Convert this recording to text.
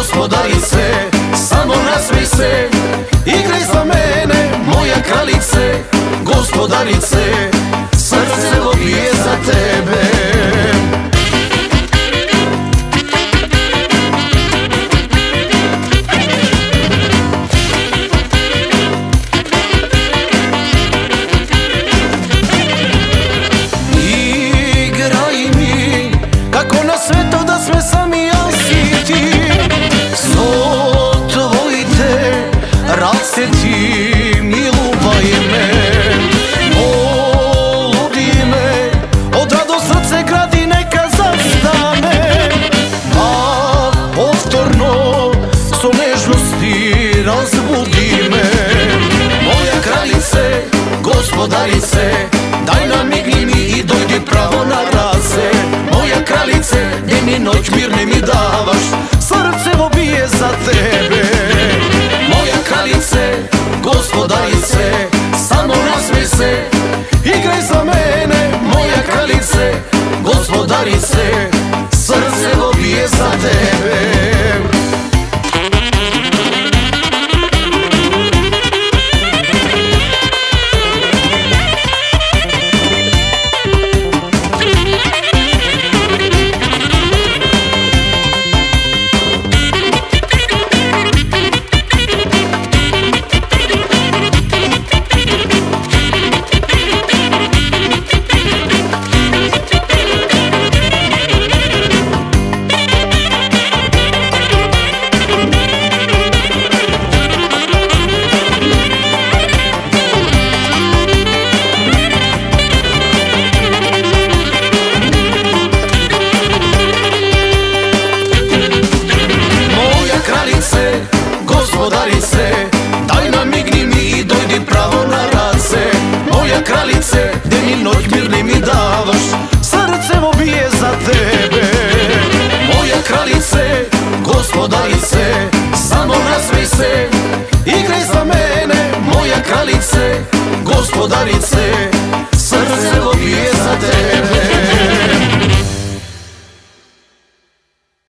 gospodarice, samo nasmej se, igraj za mene, moja kraljice, gospodarice, srce bije za tebe. Rasjeti mi, ljubav me, poludi me, od rado srce gradi neka zastane, a povtorno so nežnosti razbudi me. Moja kraljice, gospodarice, daj namigni mi i dojdi pravo na raze. Moja kraljice, gdje mi noć mirne mi davaš, srce bije za tebe. Gospodarice, samo nasmej se, igraj za mene, moja kraljice, gospodarice, srce bije za tebe. Gospodarice, daj namigni mi i dojdi pravo na race. Moja kraljice, gdje mi noć mirne mi davaš, srce bije za tebe. Moja kraljice, gospodarice, samo nasmej se, igraj za mene, moja kraljice, gospodarice, srce bije za tebe.